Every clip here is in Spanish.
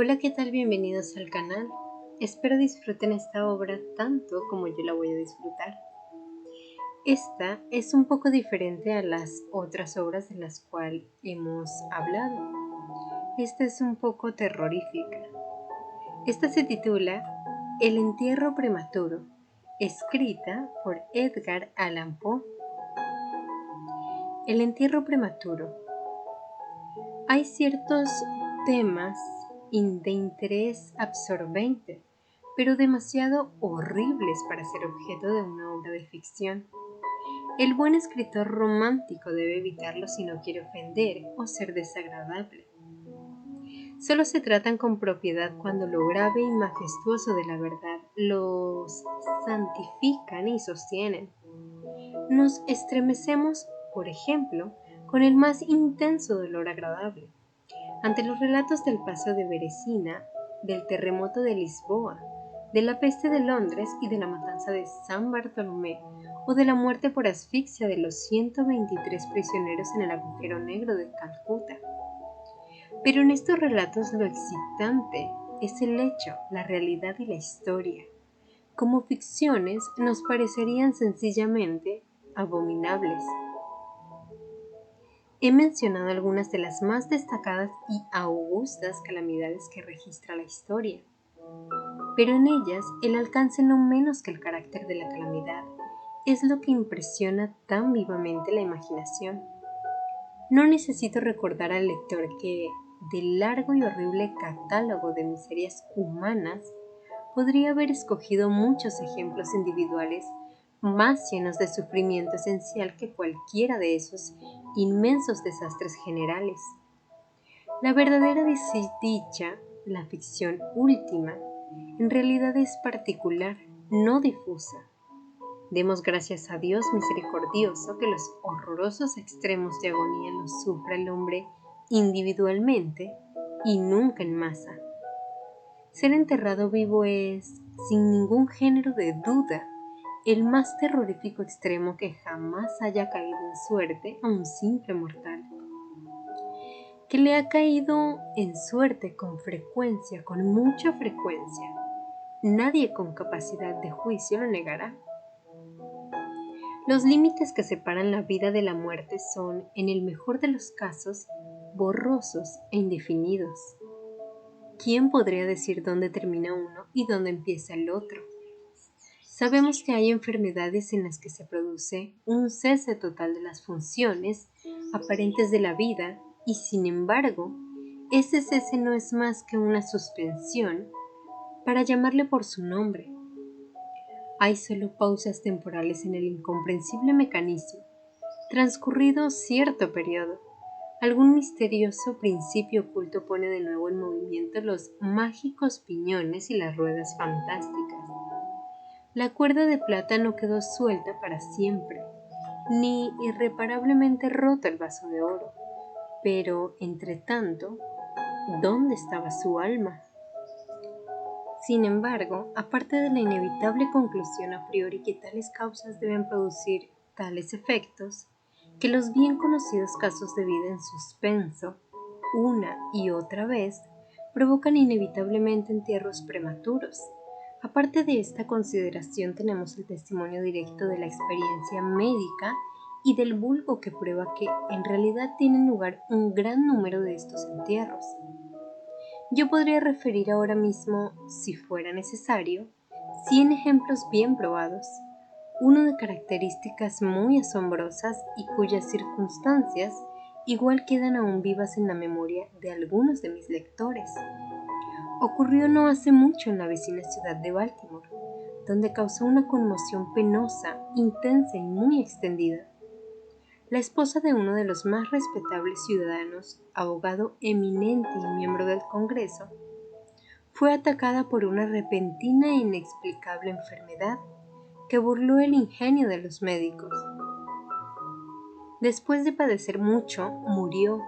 Hola, ¿qué tal? Bienvenidos al canal. Espero disfruten esta obra tanto como yo la voy a disfrutar. Esta es un poco diferente a las otras obras de las cuales hemos hablado. Esta es un poco terrorífica. Esta se titula El entierro prematuro, escrita por Edgar Allan Poe. El entierro prematuro. Hay ciertos temas de interés absorbente, pero demasiado horribles para ser objeto de una obra de ficción. El buen escritor romántico debe evitarlo si no quiere ofender o ser desagradable. Solo se tratan con propiedad cuando lo grave y majestuoso de la verdad los santifican y sostienen. Nos estremecemos, por ejemplo, con el más intenso dolor agradable, ante los relatos del paso de Beresina, del terremoto de Lisboa, de la peste de Londres y de la matanza de San Bartolomé, o de la muerte por asfixia de los 123 prisioneros en el agujero negro de Calcuta. Pero en estos relatos lo excitante es el hecho, la realidad y la historia. Como ficciones nos parecerían sencillamente abominables. He mencionado algunas de las más destacadas y augustas calamidades que registra la historia, pero en ellas el alcance no menos que el carácter de la calamidad es lo que impresiona tan vivamente la imaginación. No necesito recordar al lector que, del largo y horrible catálogo de miserias humanas, podría haber escogido muchos ejemplos individuales más llenos de sufrimiento esencial que cualquiera de esos inmensos desastres generales. La verdadera desdicha, la ficción última, en realidad es particular, no difusa. Demos gracias a Dios misericordioso que los horrorosos extremos de agonía los sufra el hombre individualmente y nunca en masa. Ser enterrado vivo es, sin ningún género de duda, el más terrorífico extremo que jamás haya caído en suerte a un simple mortal. Que le ha caído en suerte con frecuencia, con mucha frecuencia, nadie con capacidad de juicio lo negará. Los límites que separan la vida de la muerte son, en el mejor de los casos, borrosos e indefinidos. ¿Quién podría decir dónde termina uno y dónde empieza el otro? Sabemos que hay enfermedades en las que se produce un cese total de las funciones aparentes de la vida y, sin embargo, ese cese no es más que una suspensión, para llamarle por su nombre. Hay solo pausas temporales en el incomprensible mecanismo. Transcurrido cierto periodo, algún misterioso principio oculto pone de nuevo en movimiento los mágicos piñones y las ruedas fantásticas. La cuerda de plata no quedó suelta para siempre, ni irreparablemente roto el vaso de oro, pero, entre tanto, ¿dónde estaba su alma? Sin embargo, aparte de la inevitable conclusión a priori que tales causas deben producir tales efectos, que los bien conocidos casos de vida en suspenso, una y otra vez, provocan inevitablemente entierros prematuros. Aparte de esta consideración tenemos el testimonio directo de la experiencia médica y del vulgo que prueba que en realidad tienen lugar un gran número de estos entierros. Yo podría referir ahora mismo, si fuera necesario, 100 ejemplos bien probados, uno de características muy asombrosas y cuyas circunstancias igual quedan aún vivas en la memoria de algunos de mis lectores. Ocurrió no hace mucho en la vecina ciudad de Baltimore, donde causó una conmoción penosa, intensa y muy extendida. La esposa de uno de los más respetables ciudadanos, abogado eminente y miembro del Congreso, fue atacada por una repentina e inexplicable enfermedad que burló el ingenio de los médicos. Después de padecer mucho, murió,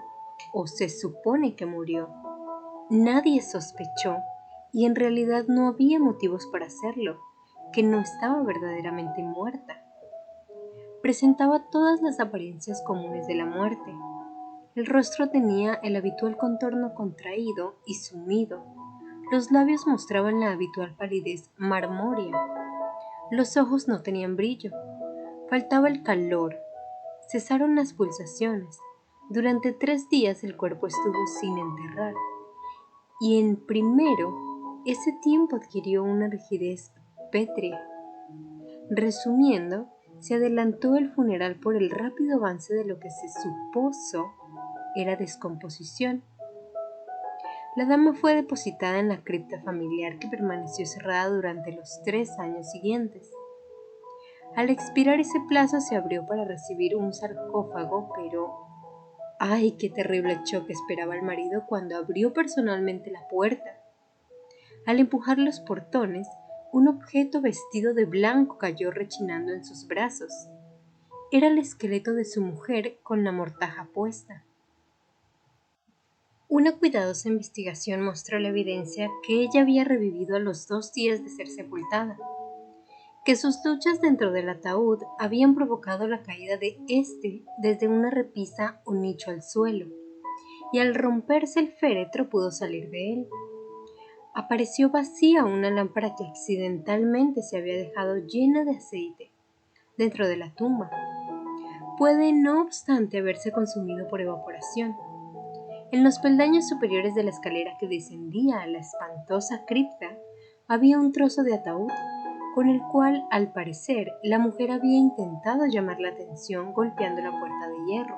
o se supone que murió. Nadie sospechó, y en realidad no había motivos para hacerlo, que no estaba verdaderamente muerta. Presentaba todas las apariencias comunes de la muerte. El rostro tenía el habitual contorno contraído y sumido, Los labios mostraban la habitual palidez marmórea. Los ojos no tenían brillo. Faltaba el calor. Cesaron las pulsaciones. Durante 3 días el cuerpo estuvo sin enterrar. Y en primero, ese tiempo adquirió una rigidez pétrea. Resumiendo, se adelantó el funeral por el rápido avance de lo que se supuso era descomposición. La dama fue depositada en la cripta familiar que permaneció cerrada durante los 3 años siguientes. Al expirar ese plazo se abrió para recibir un sarcófago, pero ¡ay, qué terrible choque esperaba el marido cuando abrió personalmente la puerta! Al empujar los portones, un objeto vestido de blanco cayó rechinando en sus brazos. Era el esqueleto de su mujer con la mortaja puesta. Una cuidadosa investigación mostró la evidencia que ella había revivido a los 2 días de ser sepultada, que sus luchas dentro del ataúd habían provocado la caída de éste desde una repisa o nicho al suelo, y al romperse el féretro pudo salir de él. Apareció vacía una lámpara que accidentalmente se había dejado llena de aceite dentro de la tumba. Puede, no obstante, haberse consumido por evaporación. En los peldaños superiores de la escalera que descendía a la espantosa cripta había un trozo de ataúd con el cual, al parecer, la mujer había intentado llamar la atención golpeando la puerta de hierro.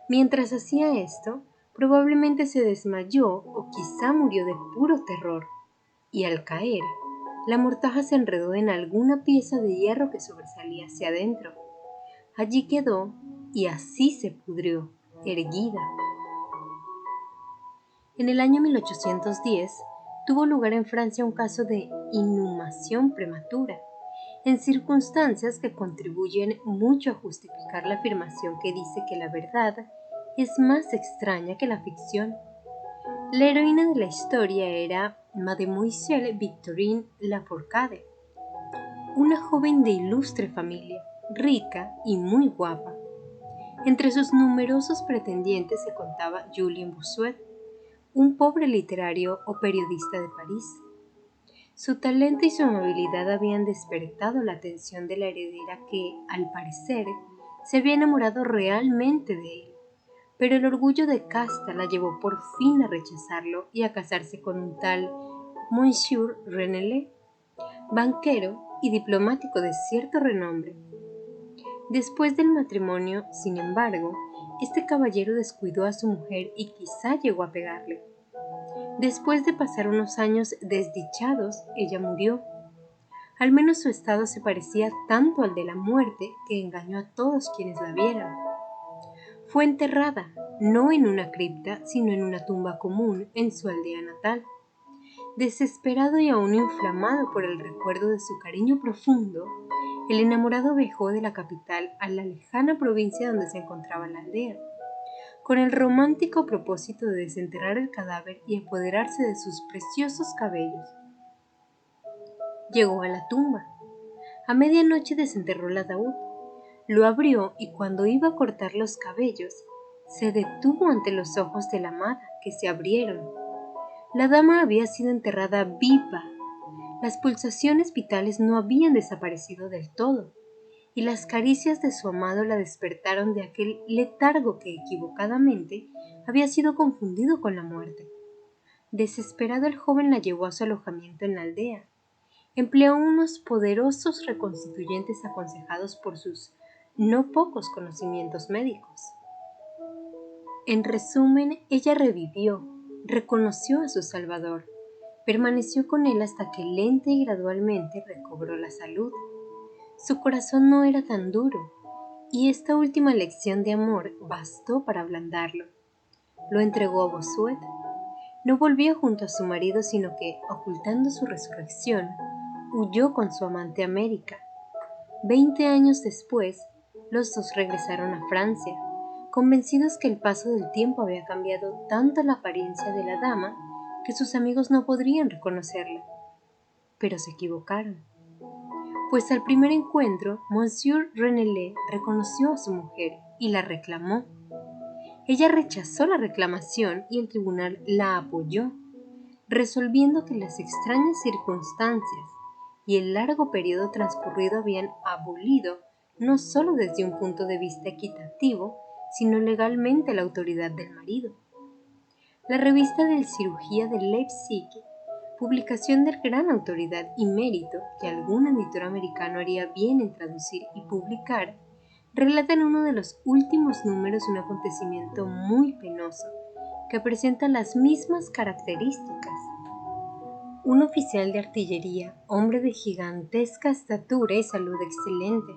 Mientras hacía esto, probablemente se desmayó o quizá murió de puro terror, y al caer, la mortaja se enredó en alguna pieza de hierro que sobresalía hacia adentro. Allí quedó y así se pudrió, erguida. En el año 1810 tuvo lugar en Francia un caso de inhumación prematura, en circunstancias que contribuyen mucho a justificar la afirmación que dice que la verdad es más extraña que la ficción. La heroína de la historia era Mademoiselle Victorine Lafourcade, una joven de ilustre familia, rica y muy guapa. Entre sus numerosos pretendientes se contaba Julien Bossuet, un pobre literario o periodista de París. Su talento y su amabilidad habían despertado la atención de la heredera que, al parecer, se había enamorado realmente de él, pero el orgullo de casta la llevó por fin a rechazarlo y a casarse con un tal Monsieur Renelle, banquero y diplomático de cierto renombre. Después del matrimonio, sin embargo, este caballero descuidó a su mujer y quizá llegó a pegarle. Después de pasar unos años desdichados, ella murió. Al menos su estado se parecía tanto al de la muerte que engañó a todos quienes la vieran. Fue enterrada, no en una cripta, sino en una tumba común en su aldea natal. Desesperado y aún inflamado por el recuerdo de su cariño profundo, el enamorado viajó de la capital a la lejana provincia donde se encontraba la aldea, con el romántico propósito de desenterrar el cadáver y apoderarse de sus preciosos cabellos. Llegó a la tumba. A medianoche desenterró el ataúd, lo abrió y cuando iba a cortar los cabellos, se detuvo ante los ojos de la amada, que se abrieron. La dama había sido enterrada viva. Las pulsaciones vitales no habían desaparecido del todo, y las caricias de su amado la despertaron de aquel letargo que equivocadamente había sido confundido con la muerte. Desesperado, el joven la llevó a su alojamiento en la aldea. Empleó unos poderosos reconstituyentes aconsejados por sus no pocos conocimientos médicos. En resumen, ella revivió, reconoció a su Salvador, permaneció con él hasta que lenta y gradualmente recobró la salud. Su corazón no era tan duro, y esta última lección de amor bastó para ablandarlo. Lo entregó a Bossuet. No volvió junto a su marido, sino que, ocultando su resurrección, huyó con su amante a América. 20 años después, los dos regresaron a Francia, convencidos que el paso del tiempo había cambiado tanto la apariencia de la dama que sus amigos no podrían reconocerla. Pero se equivocaron, pues al primer encuentro, Monsieur Renelle reconoció a su mujer y la reclamó. Ella rechazó la reclamación y el tribunal la apoyó. resolviendo que las extrañas circunstancias y el largo periodo transcurrido habían abolido no solo desde un punto de vista equitativo, sino legalmente la autoridad del marido. La revista de Cirugía de Leipzig, publicación de gran autoridad y mérito que algún editor americano haría bien en traducir y publicar, relata en uno de los últimos números un acontecimiento muy penoso que presenta las mismas características. Un oficial de artillería, hombre de gigantesca estatura y salud excelente,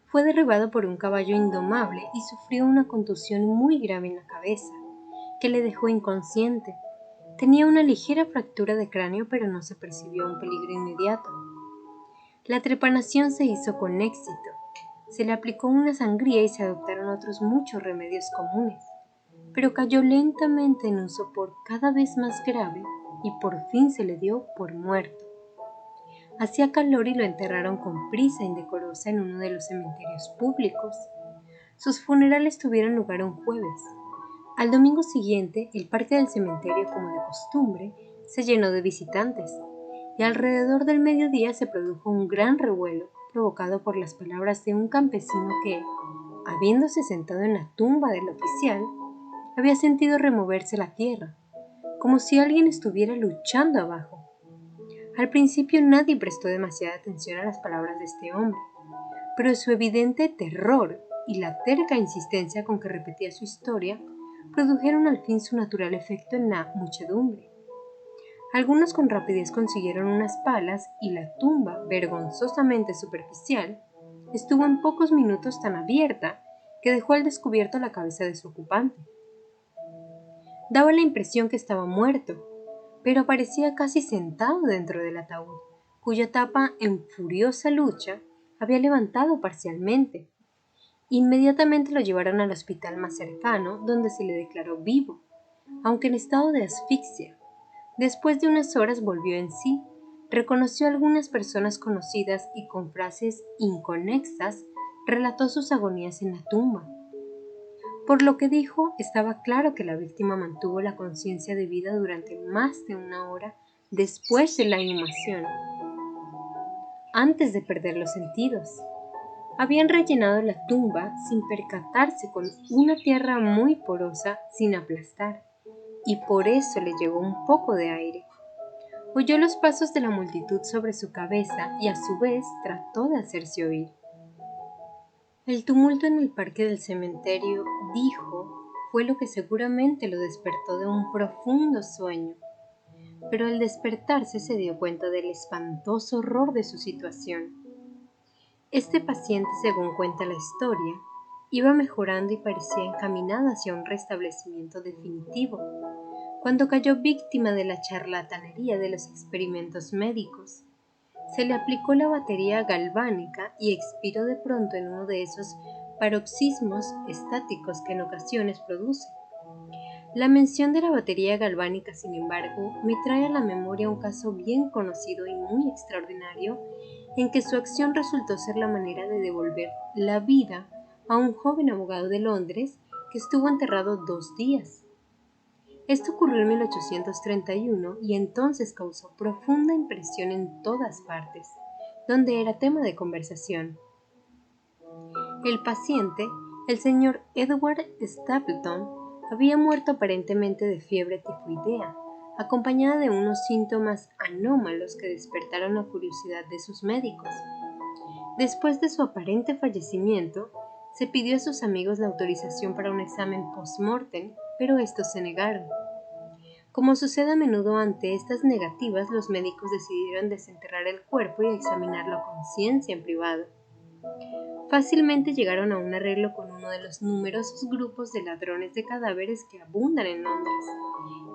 fue derribado por un caballo indomable y sufrió una contusión muy grave en la cabeza, que le dejó inconsciente. Tenía una ligera fractura de cráneo, pero no se percibió un peligro inmediato. La trepanación se hizo con éxito. Se le aplicó una sangría y se adoptaron otros muchos remedios comunes, pero cayó lentamente en un sopor cada vez más grave y por fin se le dio por muerto. Hacía calor y lo enterraron con prisa indecorosa en uno de los cementerios públicos. Sus funerales tuvieron lugar un jueves. Al domingo siguiente, el parque del cementerio, como de costumbre, se llenó de visitantes, y alrededor del mediodía se produjo un gran revuelo provocado por las palabras de un campesino que, habiéndose sentado en la tumba del oficial, había sentido removerse la tierra, como si alguien estuviera luchando abajo. Al principio nadie prestó demasiada atención a las palabras de este hombre, pero su evidente terror y la terca insistencia con que repetía su historia produjeron al fin su natural efecto en la muchedumbre. Algunos con rapidez consiguieron unas palas y la tumba, vergonzosamente superficial, estuvo en pocos minutos tan abierta que dejó al descubierto la cabeza de su ocupante. Daba la impresión que estaba muerto, pero parecía casi sentado dentro del ataúd, cuya tapa, en furiosa lucha, había levantado parcialmente. Inmediatamente lo llevaron al hospital más cercano, donde se le declaró vivo, aunque en estado de asfixia. Después de unas horas volvió en sí, reconoció a algunas personas conocidas y con frases inconexas relató sus agonías en la tumba. Por lo que dijo, estaba claro que la víctima mantuvo la conciencia de vida durante más de una hora después de la inhumación, antes de perder los sentidos. Habían rellenado la tumba sin percatarse con una tierra muy porosa sin aplastar, y por eso le llegó un poco de aire. Oyó los pasos de la multitud sobre su cabeza y a su vez trató de hacerse oír. El tumulto en el parque del cementerio, dijo, fue lo que seguramente lo despertó de un profundo sueño, pero al despertarse se dio cuenta del espantoso horror de su situación. Este paciente, según cuenta la historia, iba mejorando y parecía encaminado hacia un restablecimiento definitivo, cuando cayó víctima de la charlatanería de los experimentos médicos. Se le aplicó la batería galvánica y expiró de pronto en uno de esos paroxismos estáticos que en ocasiones produce. La mención de la batería galvánica, sin embargo, me trae a la memoria un caso bien conocido y muy extraordinario en que su acción resultó ser la manera de devolver la vida a un joven abogado de Londres que estuvo enterrado 2 días. Esto ocurrió en 1831 y entonces causó profunda impresión en todas partes, donde era tema de conversación. El paciente, el señor Edward Stapleton, había muerto aparentemente de fiebre tifoidea, acompañada de unos síntomas anómalos que despertaron la curiosidad de sus médicos. Después de su aparente fallecimiento, se pidió a sus amigos la autorización para un examen post-mortem, pero estos se negaron. Como sucede a menudo ante estas negativas, los médicos decidieron desenterrar el cuerpo y examinarlo a conciencia en privado. Fácilmente llegaron a un arreglo con uno de los numerosos grupos de ladrones de cadáveres que abundan en Londres,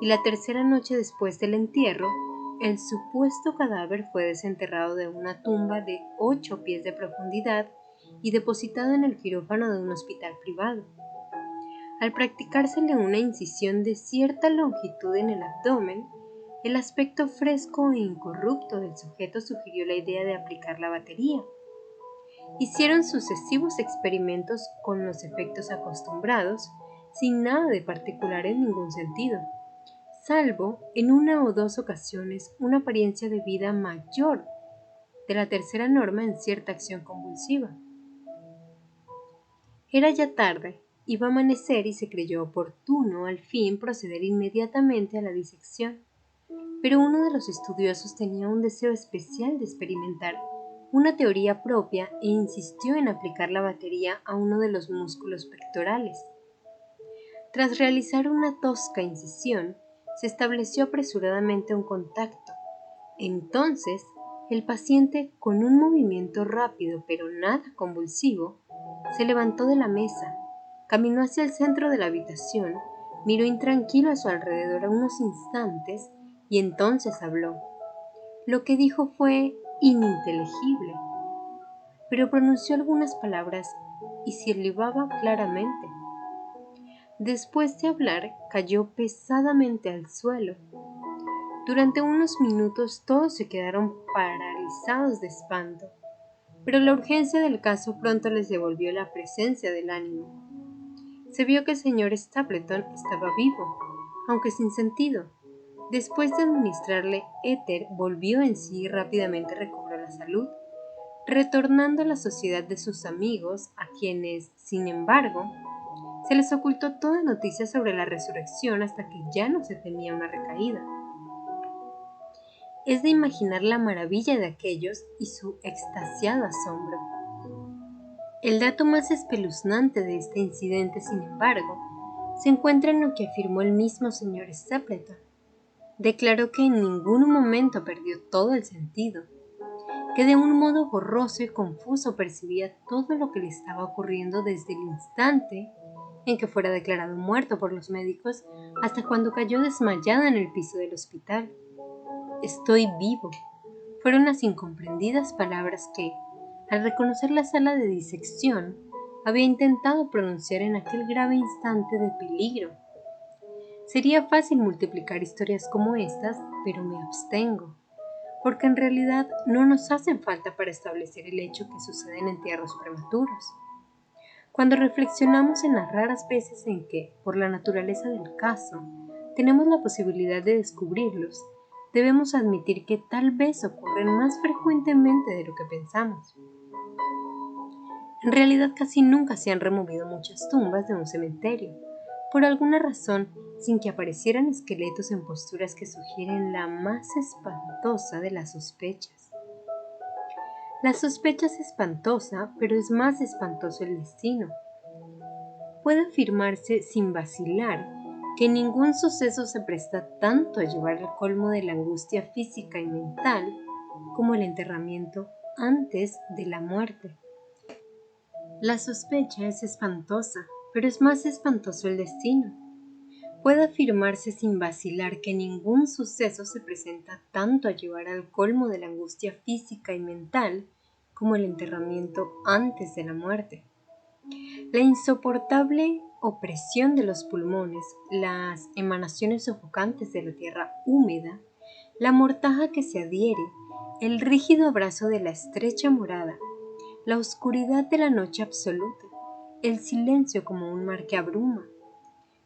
y la tercera noche después del entierro, el supuesto cadáver fue desenterrado de una tumba de 8 pies de profundidad y depositado en el quirófano de un hospital privado. Al practicársele una incisión de cierta longitud en el abdomen, el aspecto fresco e incorrupto del sujeto sugirió la idea de aplicar la batería. Hicieron sucesivos experimentos con los efectos acostumbrados, sin nada de particular en ningún sentido, salvo en una o dos ocasiones una apariencia de vida mayor de la tercera norma en cierta acción convulsiva. Era ya tarde, iba a amanecer y se creyó oportuno al fin proceder inmediatamente a la disección, pero uno de los estudiosos tenía un deseo especial de experimentar una teoría propia e insistió en aplicar la batería a uno de los músculos pectorales. Tras realizar una tosca incisión, se estableció apresuradamente un contacto. Entonces, el paciente, con un movimiento rápido pero nada convulsivo, se levantó de la mesa, caminó hacia el centro de la habitación, miró intranquilo a su alrededor unos instantes y entonces habló. Lo que dijo fue ininteligible, pero pronunció algunas palabras y silbaba claramente. Después de hablar, cayó pesadamente al suelo. Durante unos minutos todos se quedaron paralizados de espanto, pero la urgencia del caso pronto les devolvió la presencia del ánimo. Se vio que el señor Stapleton estaba vivo, aunque sin sentido. Después de administrarle éter, volvió en sí y rápidamente recobró la salud, retornando a la sociedad de sus amigos, a quienes, sin embargo, se les ocultó toda noticia sobre la resurrección hasta que ya no se temía una recaída. Es de imaginar la maravilla de aquellos y su extasiado asombro. El dato más espeluznante de este incidente, sin embargo, se encuentra en lo que afirmó el mismo señor Stapleton. Declaró que en ningún momento perdió todo el sentido, que de un modo borroso y confuso percibía todo lo que le estaba ocurriendo desde el instante en que fuera declarado muerto por los médicos hasta cuando cayó desmayada en el piso del hospital. Estoy vivo, fueron las incomprendidas palabras que, al reconocer la sala de disección, había intentado pronunciar en aquel grave instante de peligro. Sería fácil multiplicar historias como estas, pero me abstengo, porque en realidad no nos hacen falta para establecer el hecho que sucede en entierros prematuros. Cuando reflexionamos en las raras veces en que, por la naturaleza del caso, tenemos la posibilidad de descubrirlos, debemos admitir que tal vez ocurren más frecuentemente de lo que pensamos. En realidad casi nunca se han removido muchas tumbas de un cementerio, por alguna razón, sin que aparecieran esqueletos en posturas que sugieren la más espantosa de las sospechas. La sospecha es espantosa, pero es más espantoso el destino. Puede afirmarse sin vacilar que ningún suceso se presta tanto a llevar al colmo de la angustia física y mental como el enterramiento antes de la muerte. La sospecha es espantosa, pero es más espantoso el destino. Puede afirmarse sin vacilar que ningún suceso se presenta tanto a llevar al colmo de la angustia física y mental como el enterramiento antes de la muerte. La insoportable opresión de los pulmones, las emanaciones sofocantes de la tierra húmeda, la mortaja que se adhiere, el rígido abrazo de la estrecha morada, la oscuridad de la noche absoluta, el silencio como un mar que abruma,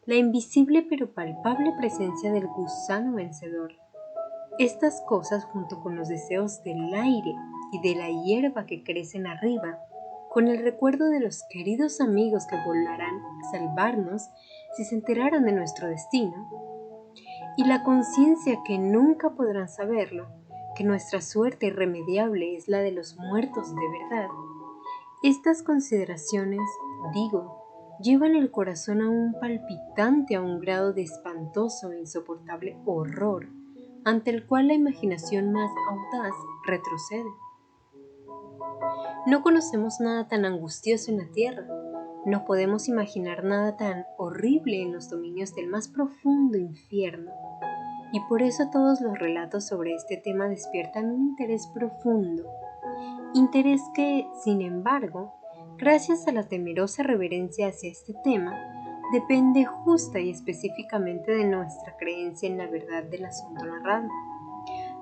la invisible pero palpable presencia del gusano vencedor. Estas cosas, junto con los deseos del aire y de la hierba que crecen arriba, con el recuerdo de los queridos amigos que volarán a salvarnos si se enteraran de nuestro destino, y la conciencia que nunca podrán saberlo, que nuestra suerte irremediable es la de los muertos de verdad. Estas consideraciones, digo, llevan el corazón aún palpitante a un grado de espantoso e insoportable horror, ante el cual la imaginación más audaz retrocede. No conocemos nada tan angustioso en la tierra, no podemos imaginar nada tan horrible en los dominios del más profundo infierno, y por eso todos los relatos sobre este tema despiertan un interés profundo, interés que, sin embargo, gracias a la temerosa reverencia hacia este tema, depende justa y específicamente de nuestra creencia en la verdad del asunto narrado.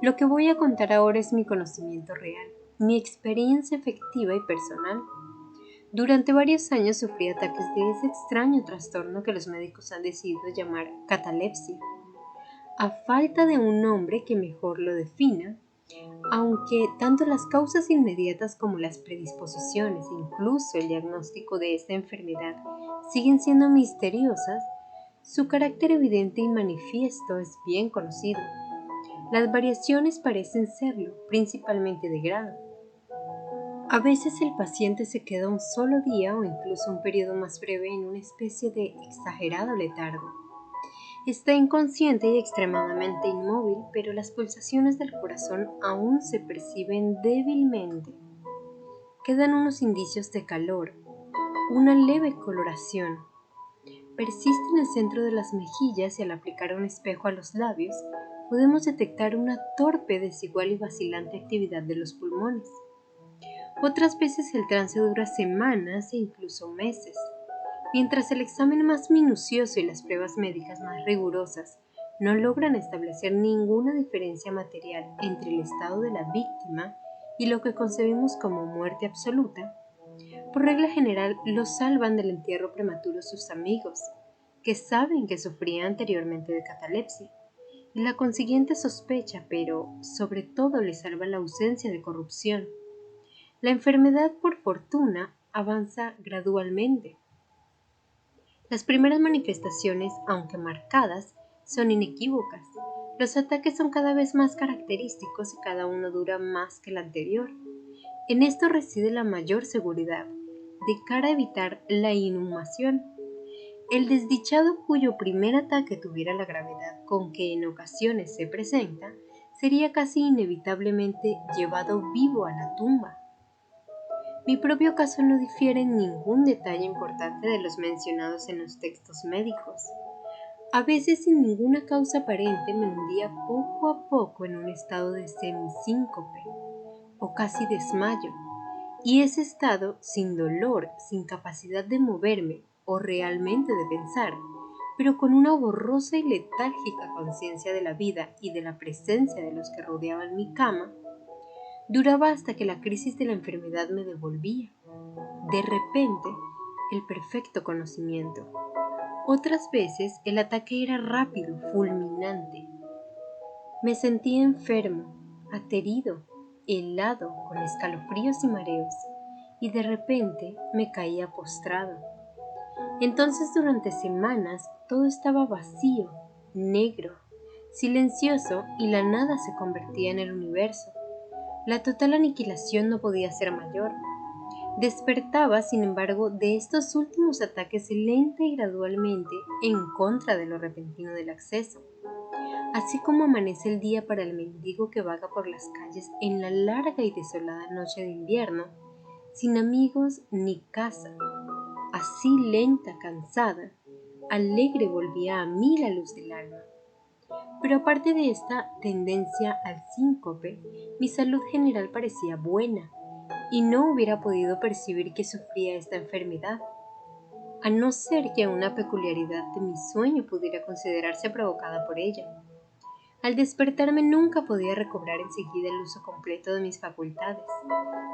Lo que voy a contar ahora es mi conocimiento real, mi experiencia efectiva y personal. Durante varios años sufrí ataques de ese extraño trastorno que los médicos han decidido llamar catalepsia. a falta de un nombre que mejor lo defina, aunque tanto las causas inmediatas como las predisposiciones e incluso el diagnóstico de esta enfermedad siguen siendo misteriosas, su carácter evidente y manifiesto es bien conocido. Las variaciones parecen serlo, principalmente de grado. A veces el paciente se queda un solo día o incluso un periodo más breve en una especie de exagerado letargo. Está inconsciente y extremadamente inmóvil, pero las pulsaciones del corazón aún se perciben débilmente. Quedan unos indicios de calor, una leve coloración. Persiste en el centro de las mejillas y al aplicar un espejo a los labios, podemos detectar una torpe, desigual y vacilante actividad de los pulmones. Otras veces el trance dura semanas e incluso meses. Mientras el examen más minucioso y las pruebas médicas más rigurosas no logran establecer ninguna diferencia material entre el estado de la víctima y lo que concebimos como muerte absoluta, por regla general los salvan del entierro prematuro sus amigos, que saben que sufría anteriormente de catalepsia, y la consiguiente sospecha, pero sobre todo les salva la ausencia de corrupción. La enfermedad, por fortuna, avanza gradualmente. Las primeras manifestaciones, aunque marcadas, son inequívocas. Los ataques son cada vez más característicos y cada uno dura más que el anterior. En esto reside la mayor seguridad, de cara a evitar la inhumación. El desdichado cuyo primer ataque tuviera la gravedad con que en ocasiones se presenta, sería casi inevitablemente llevado vivo a la tumba. Mi propio caso no difiere en ningún detalle importante de los mencionados en los textos médicos. A veces sin ninguna causa aparente me hundía poco a poco en un estado de semisíncope o casi desmayo, y ese estado, sin dolor, sin capacidad de moverme o realmente de pensar, pero con una borrosa y letárgica conciencia de la vida y de la presencia de los que rodeaban mi cama, duraba hasta que la crisis de la enfermedad me devolvía, de repente, el perfecto conocimiento. Otras veces el ataque era rápido, fulminante. Me sentía enfermo, aterido, helado, con escalofríos y mareos, y de repente me caía postrado. Entonces durante semanas todo estaba vacío, negro, silencioso, y la nada se convertía en el universo. La total aniquilación no podía ser mayor. Despertaba, sin embargo, de estos últimos ataques lenta y gradualmente en contra de lo repentino del acceso. Así como amanece el día para el mendigo que vaga por las calles en la larga y desolada noche de invierno, sin amigos ni casa, así lenta, cansada, alegre volvía a mí la luz del alma. Pero aparte de esta tendencia al síncope, mi salud general parecía buena, y no hubiera podido percibir que sufría esta enfermedad, a no ser que una peculiaridad de mi sueño pudiera considerarse provocada por ella. Al despertarme nunca podía recobrar enseguida el uso completo de mis facultades,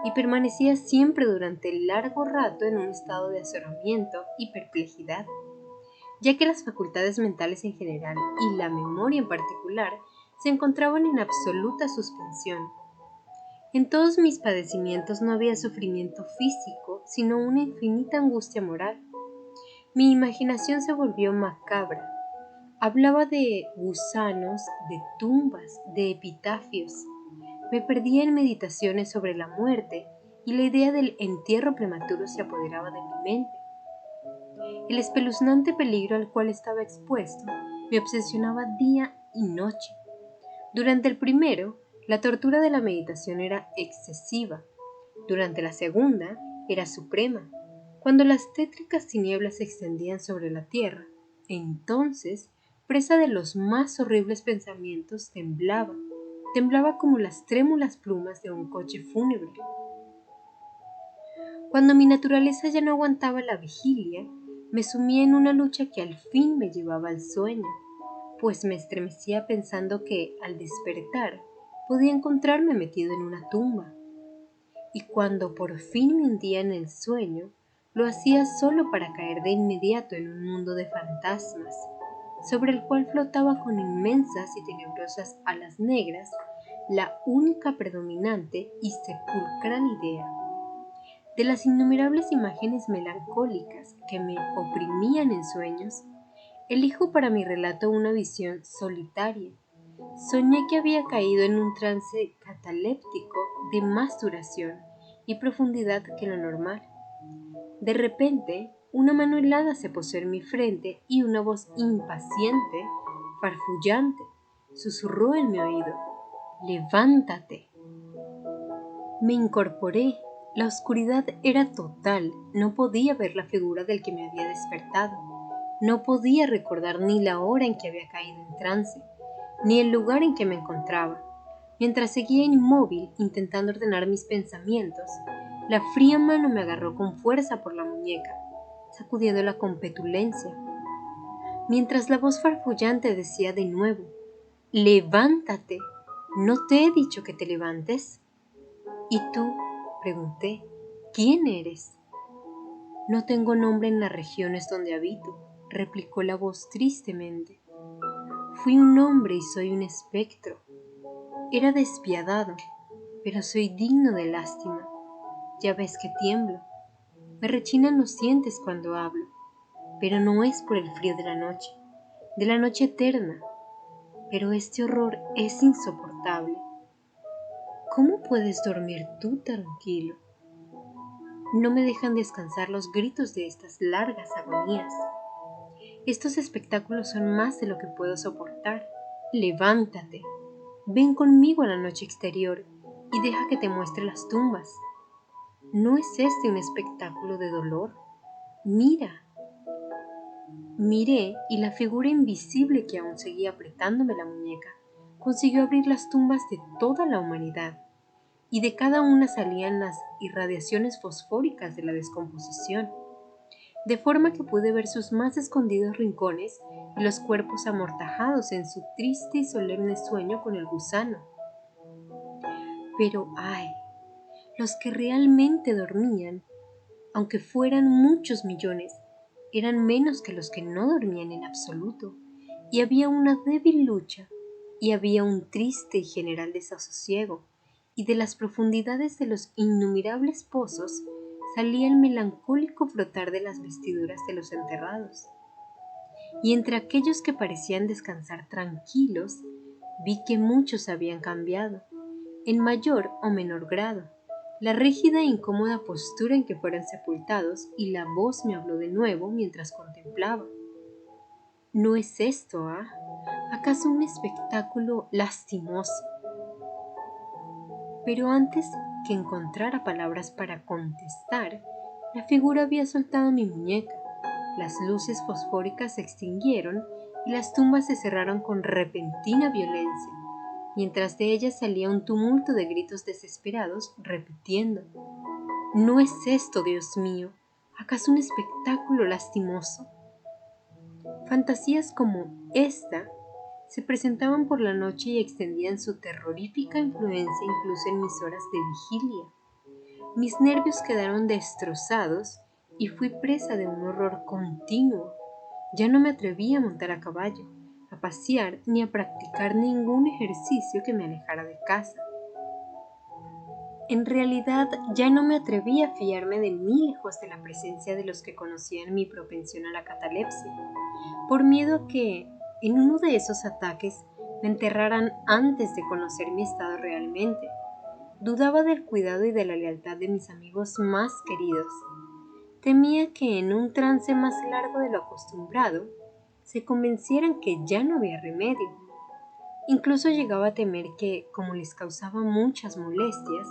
y permanecía siempre durante largo rato en un estado de azoramiento y perplejidad, ya que las facultades mentales en general y la memoria en particular se encontraban en absoluta suspensión. En todos mis padecimientos no había sufrimiento físico, sino una infinita angustia moral. Mi imaginación se volvió macabra. Hablaba de gusanos, de tumbas, de epitafios. Me perdía en meditaciones sobre la muerte y la idea del entierro prematuro se apoderaba de mi mente. El espeluznante peligro al cual estaba expuesto me obsesionaba día y noche. Durante el primero, la tortura de la meditación era excesiva. Durante la segunda, era suprema. Cuando las tétricas tinieblas se extendían sobre la tierra, entonces, presa de los más horribles pensamientos, temblaba como las trémulas plumas de un coche fúnebre. Cuando mi naturaleza ya no aguantaba la vigilia, me sumía en una lucha que al fin me llevaba al sueño, pues me estremecía pensando que, al despertar, podía encontrarme metido en una tumba. Y cuando por fin me hundía en el sueño, lo hacía solo para caer de inmediato en un mundo de fantasmas, sobre el cual flotaba con inmensas y tenebrosas alas negras la única predominante y sepulcral idea. De las innumerables imágenes melancólicas que me oprimían en sueños, elijo para mi relato una visión solitaria. Soñé que había caído en un trance cataléptico de más duración y profundidad que lo normal. De repente, una mano helada se posó en mi frente y una voz impaciente, farfullante, susurró en mi oído: «Levántate». Me incorporé. La oscuridad era total. No podía ver la figura del que me había despertado. No podía recordar ni la hora en que había caído en trance, ni el lugar en que me encontraba. Mientras seguía inmóvil, intentando ordenar mis pensamientos, la fría mano me agarró con fuerza por la muñeca, sacudiéndola con petulencia, mientras la voz farfullante decía de nuevo: «Levántate. ¿No te he dicho que te levantes?» «¿Y tú?», pregunté. «¿Quién eres?» «No tengo nombre en las regiones donde habito», replicó la voz tristemente. «Fui un hombre y soy un espectro. Era despiadado, pero soy digno de lástima. Ya ves que tiemblo. Me rechinan los dientes cuando hablo, pero no es por el frío de la noche eterna. Pero este horror es insoportable. ¿Cómo puedes dormir tú tranquilo? No me dejan descansar los gritos de estas largas agonías. Estos espectáculos son más de lo que puedo soportar. Levántate. Ven conmigo a la noche exterior y deja que te muestre las tumbas. ¿No es este un espectáculo de dolor? Mira». Miré y la figura invisible que aún seguía apretándome la muñeca consiguió abrir las tumbas de toda la humanidad, y de cada una salían las irradiaciones fosfóricas de la descomposición, de forma que pude ver sus más escondidos rincones y los cuerpos amortajados en su triste y solemne sueño con el gusano. Pero ¡ay! Los que realmente dormían, aunque fueran muchos millones, eran menos que los que no dormían en absoluto, y había una débil lucha, y había un triste y general desasosiego, y de las profundidades de los innumerables pozos salía el melancólico frotar de las vestiduras de los enterrados. Y entre aquellos que parecían descansar tranquilos, vi que muchos habían cambiado, en mayor o menor grado, la rígida e incómoda postura en que fueron sepultados, y la voz me habló de nuevo mientras contemplaba. ¿No es esto, acaso un espectáculo lastimoso? Pero antes que encontrara palabras para contestar, la figura había soltado mi muñeca, las luces fosfóricas se extinguieron y las tumbas se cerraron con repentina violencia, mientras de ellas salía un tumulto de gritos desesperados repitiendo: «¿No es esto, Dios mío, acaso un espectáculo lastimoso?». Fantasías como esta se presentaban por la noche y extendían su terrorífica influencia incluso en mis horas de vigilia. Mis nervios quedaron destrozados y fui presa de un horror continuo. Ya no me atrevía a montar a caballo, a pasear ni a practicar ningún ejercicio que me alejara de casa. En realidad ya no me atrevía a fiarme de mí lejos de la presencia de los que conocían mi propensión a la catalepsia, por miedo a que, en uno de esos ataques, me enterraran antes de conocer mi estado realmente. Dudaba del cuidado y de la lealtad de mis amigos más queridos. Temía que en un trance más largo de lo acostumbrado, se convencieran que ya no había remedio. Incluso llegaba a temer que, como les causaba muchas molestias,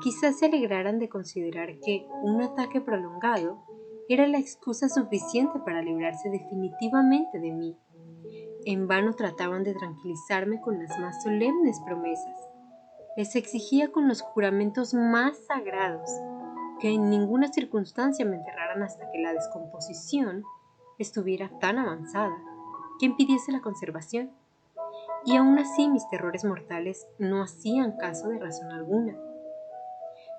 quizás se alegraran de considerar que un ataque prolongado era la excusa suficiente para librarse definitivamente de mí. En vano trataban de tranquilizarme con las más solemnes promesas. Les exigía con los juramentos más sagrados que en ninguna circunstancia me enterraran hasta que la descomposición estuviera tan avanzada que impidiese la conservación. Y aún así mis terrores mortales no hacían caso de razón alguna.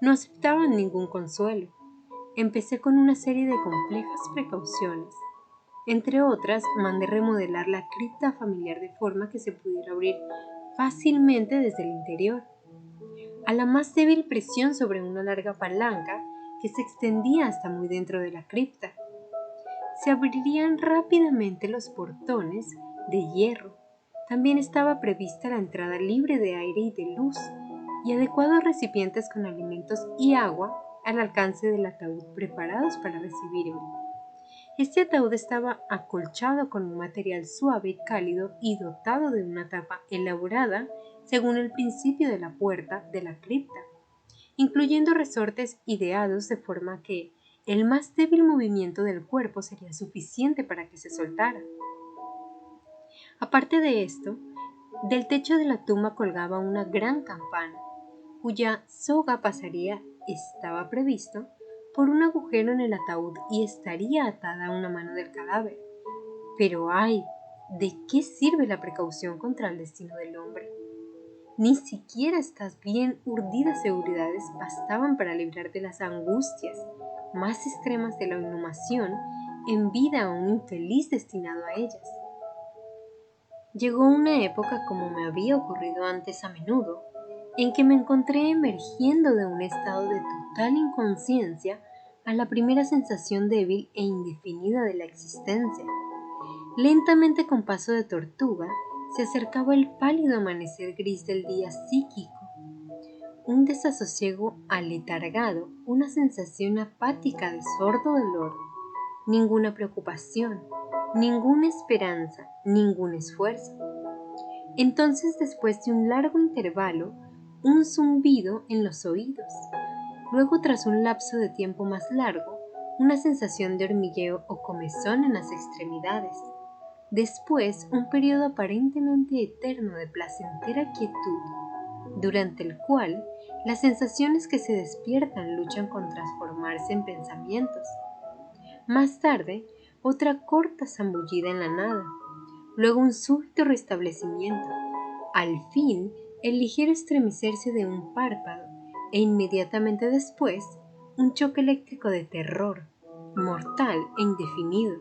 No aceptaban ningún consuelo. Empecé con una serie de complejas precauciones. Entre otras, mandé remodelar la cripta familiar de forma que se pudiera abrir fácilmente desde el interior. A la más débil presión sobre una larga palanca que se extendía hasta muy dentro de la cripta, se abrirían rápidamente los portones de hierro. También estaba prevista la entrada libre de aire y de luz, y adecuados recipientes con alimentos y agua al alcance del ataúd preparados para recibirme. Este ataúd estaba acolchado con un material suave y cálido y dotado de una tapa elaborada según el principio de la puerta de la cripta, incluyendo resortes ideados de forma que el más débil movimiento del cuerpo sería suficiente para que se soltara. Aparte de esto, del techo de la tumba colgaba una gran campana, cuya soga pasaría, estaba previsto, por un agujero en el ataúd y estaría atada a una mano del cadáver. Pero ¡ay! ¿De qué sirve la precaución contra el destino del hombre? Ni siquiera estas bien urdidas seguridades bastaban para librar de las angustias más extremas de la inhumación en vida a un infeliz destinado a ellas. Llegó una época, como me había ocurrido antes a menudo, en que me encontré emergiendo de un estado de total inconsciencia a la primera sensación débil e indefinida de la existencia. Lentamente, con paso de tortuga, se acercaba el pálido amanecer gris del día psíquico, un desasosiego aletargado, una sensación apática de sordo dolor, ninguna preocupación, ninguna esperanza, ningún esfuerzo. Entonces, después de un largo intervalo, un zumbido en los oídos. Luego, tras un lapso de tiempo más largo, una sensación de hormigueo o comezón en las extremidades. Después, un periodo aparentemente eterno de placentera quietud, durante el cual las sensaciones que se despiertan luchan con transformarse en pensamientos. Más tarde, otra corta zambullida en la nada. Luego un súbito restablecimiento. Al fin, el ligero estremecerse de un párpado e inmediatamente después, un choque eléctrico de terror, mortal e indefinido,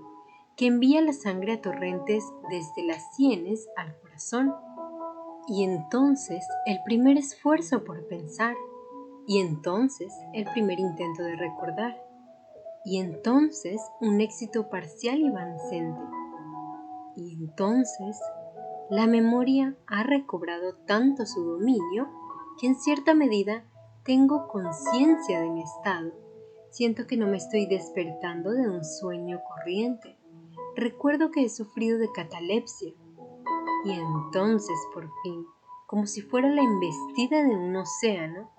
que envía la sangre a torrentes desde las sienes al corazón. Y entonces el primer esfuerzo por pensar, y entonces el primer intento de recordar, y entonces un éxito parcial y vancente. Y entonces la memoria ha recobrado tanto su dominio que en cierta medida tengo conciencia de mi estado. Siento que no me estoy despertando de un sueño corriente. Recuerdo que he sufrido de catalepsia. Y entonces, por fin, como si fuera la embestida de un océano,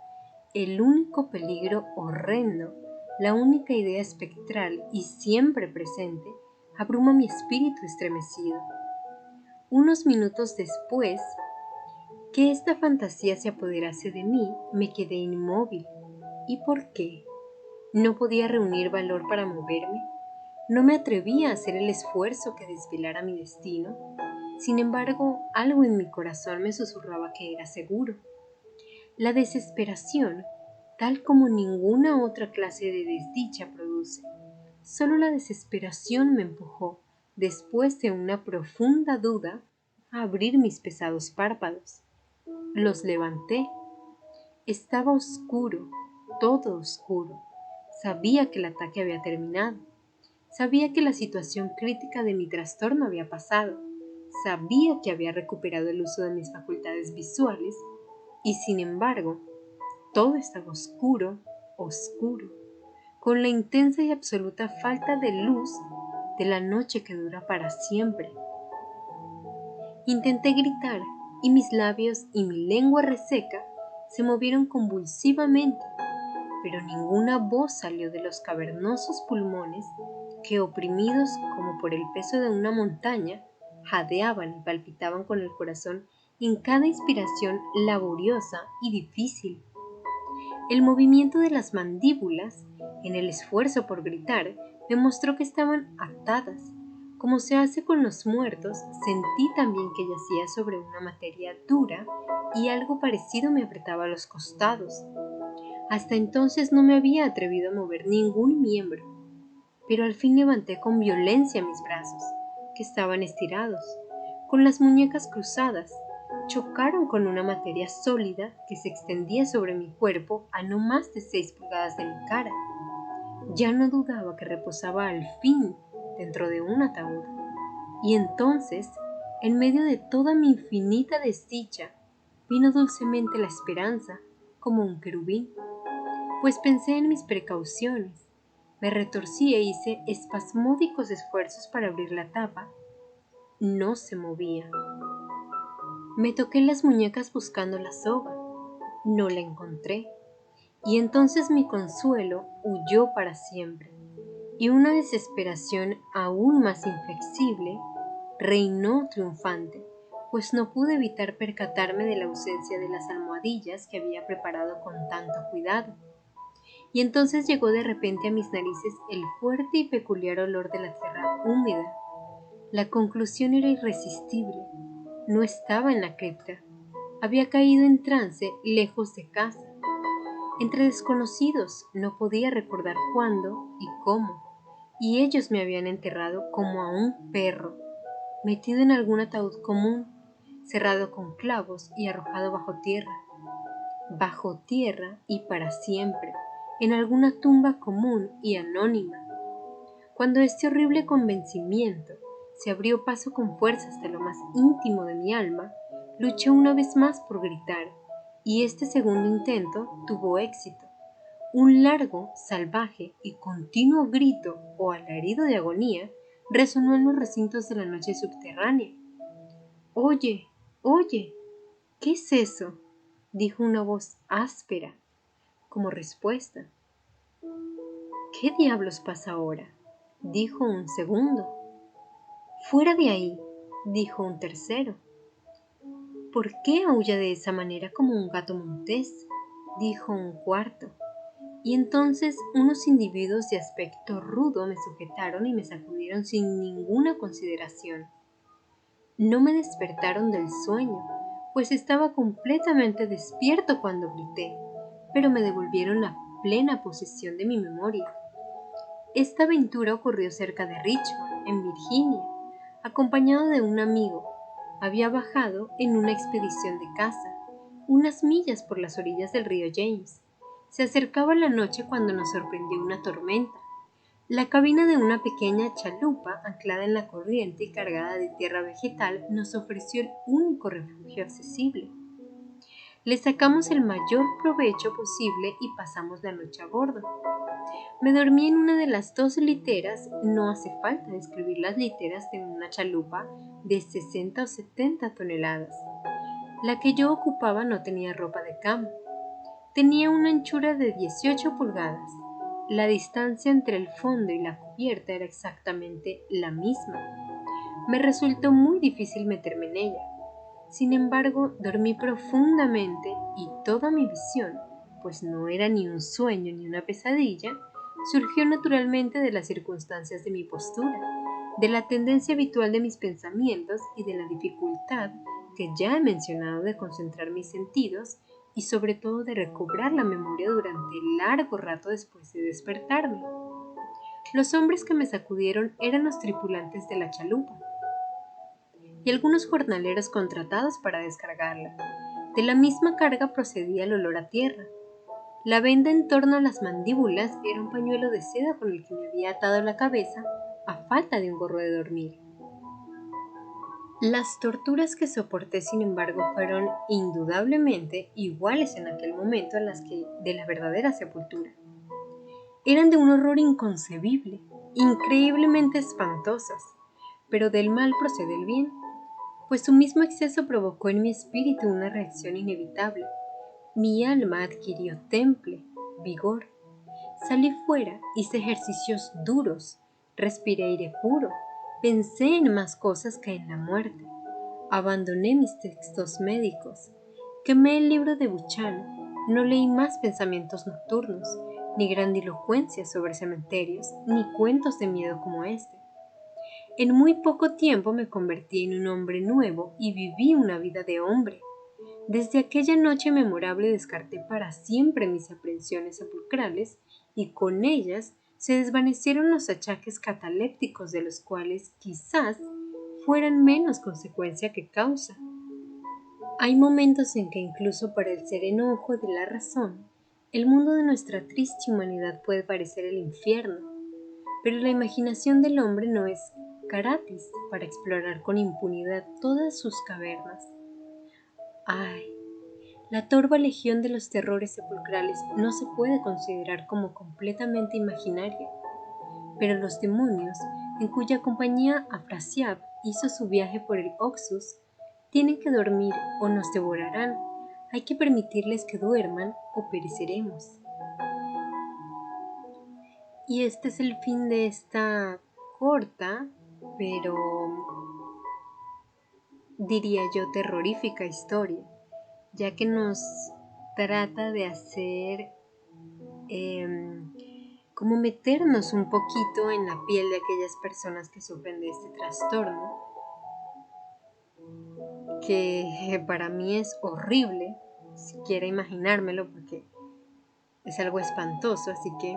el único peligro horrendo, la única idea espectral y siempre presente, abruma mi espíritu estremecido. Unos minutos después que esta fantasía se apoderase de mí, me quedé inmóvil. ¿Y por qué? ¿No podía reunir valor para moverme? ¿No me atrevía a hacer el esfuerzo que desvelara mi destino? Sin embargo, algo en mi corazón me susurraba que era seguro. La desesperación, tal como ninguna otra clase de desdicha produce, solo la desesperación me empujó, después de una profunda duda, a abrir mis pesados párpados. Los levanté. Estaba oscuro, todo oscuro. Sabía que el ataque había terminado. Sabía que la situación crítica de mi trastorno había pasado. Sabía que había recuperado el uso de mis facultades visuales y, sin embargo, todo estaba oscuro, oscuro, con la intensa y absoluta falta de luz de la noche que dura para siempre. Intenté gritar y mis labios y mi lengua reseca se movieron convulsivamente, pero ninguna voz salió de los cavernosos pulmones que, oprimidos como por el peso de una montaña, jadeaban y palpitaban con el corazón en cada inspiración laboriosa y difícil. El movimiento de las mandíbulas, en el esfuerzo por gritar, me mostró que estaban atadas. Como se hace con los muertos, sentí también que yacía sobre una materia dura y algo parecido me apretaba los costados. Hasta entonces no me había atrevido a mover ningún miembro. pero al fin levanté con violencia mis brazos, que estaban estirados, con las muñecas cruzadas. Chocaron con una materia sólida que se extendía sobre mi cuerpo a no más de 6 pulgadas de mi cara. Ya no dudaba que reposaba al fin dentro de un ataúd. Y entonces, en medio de toda mi infinita desdicha, vino dulcemente la esperanza como un querubín, pues pensé en mis precauciones. Me retorcí e hice espasmódicos esfuerzos para abrir la tapa. No se movía. Me toqué las muñecas buscando la soga. No la encontré. Y entonces mi consuelo huyó para siempre, y una desesperación aún más inflexible reinó triunfante, pues no pude evitar percatarme de la ausencia de las almohadillas que había preparado con tanto cuidado. Y entonces llegó de repente a mis narices el fuerte y peculiar olor de la tierra húmeda. La conclusión era irresistible. No estaba en la cripta. Había caído en trance lejos de casa, entre desconocidos. No podía recordar cuándo y cómo, y ellos me habían enterrado como a un perro, metido en algún ataúd común, cerrado con clavos y arrojado bajo tierra y para siempre, en alguna tumba común y anónima. Cuando este horrible convencimiento se abrió paso con fuerza hasta lo más íntimo de mi alma, luché una vez más por gritar, y este segundo intento tuvo éxito. Un largo, salvaje y continuo grito o alarido de agonía resonó en los recintos de la noche subterránea. «Oye, oye, ¿qué es eso?», dijo una voz áspera, como respuesta. «¿Qué diablos pasa ahora?», dijo un segundo. «Fuera de ahí», dijo un tercero. «¿Por qué aulla de esa manera como un gato montés?», dijo un cuarto. Y entonces unos individuos de aspecto rudo me sujetaron y me sacudieron sin ninguna consideración. No me despertaron del sueño, pues estaba completamente despierto cuando grité, pero me devolvieron la plena posesión de mi memoria. Esta aventura ocurrió cerca de Richmond, en Virginia, acompañado de un amigo. Había bajado en una expedición de caza, unas millas por las orillas del río James. Se acercaba la noche cuando nos sorprendió una tormenta. La cabina de una pequeña chalupa anclada en la corriente y cargada de tierra vegetal nos ofreció el único refugio accesible. Le sacamos el mayor provecho posible y pasamos la noche a bordo. Me dormí en una de las 2 literas. No hace falta describir las literas de una chalupa de 60 o 70 toneladas. La que yo ocupaba no tenía ropa de cama. Tenía una anchura de 18 pulgadas. La distancia entre el fondo y la cubierta era exactamente la misma. Me resultó muy difícil meterme en ella. Sin embargo, dormí profundamente y toda mi visión, pues no era ni un sueño ni una pesadilla, surgió naturalmente de las circunstancias de mi postura, de la tendencia habitual de mis pensamientos y de la dificultad que ya he mencionado de concentrar mis sentidos y sobre todo de recobrar la memoria durante largo rato después de despertarme. Los hombres que me sacudieron eran los tripulantes de la chalupa y algunos jornaleros contratados para descargarla. De la misma carga procedía el olor a tierra. La venda en torno a las mandíbulas era un pañuelo de seda con el que me había atado la cabeza a falta de un gorro de dormir. Las torturas que soporté, sin embargo, fueron indudablemente iguales en aquel momento a las que de la verdadera sepultura. Eran de un horror inconcebible, increíblemente espantosas, pero del mal procede el bien, pues su mismo exceso provocó en mi espíritu una reacción inevitable. Mi alma adquirió temple, vigor. Salí fuera, hice ejercicios duros, respiré aire puro, pensé en más cosas que en la muerte. Abandoné mis textos médicos, quemé el libro de Buchan, no leí más pensamientos nocturnos, ni grandilocuencia sobre cementerios, ni cuentos de miedo como este. En muy poco tiempo me convertí en un hombre nuevo y viví una vida de hombre. Desde aquella noche memorable descarté para siempre mis aprensiones sepulcrales y con ellas se desvanecieron los achaques catalépticos de los cuales quizás fueran menos consecuencia que causa. Hay momentos en que incluso para el sereno ojo de la razón, el mundo de nuestra triste humanidad puede parecer el infierno, pero la imaginación del hombre no es gratis para explorar con impunidad todas sus cavernas. ¡Ay! La torva legión de los terrores sepulcrales no se puede considerar como completamente imaginaria, pero los demonios, en cuya compañía Afrasiab hizo su viaje por el Oxus, tienen que dormir o nos devorarán. Hay que permitirles que duerman o pereceremos. Y este es el fin de esta corta, pero diría yo terrorífica historia, ya que nos trata de hacer como meternos un poquito en la piel de aquellas personas que sufren de este trastorno, que para mí es horrible, siquiera imaginármelo porque es algo espantoso, así que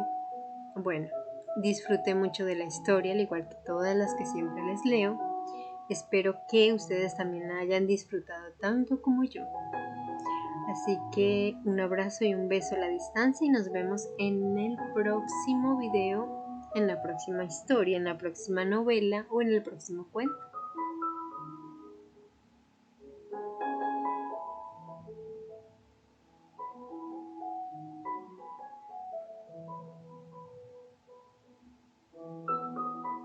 bueno, disfruté mucho de la historia, al igual que todas las que siempre les leo. Espero que ustedes también la hayan disfrutado tanto como yo. Así que un abrazo y un beso a la distancia y nos vemos en el próximo video, en la próxima historia, en la próxima novela o en el próximo cuento.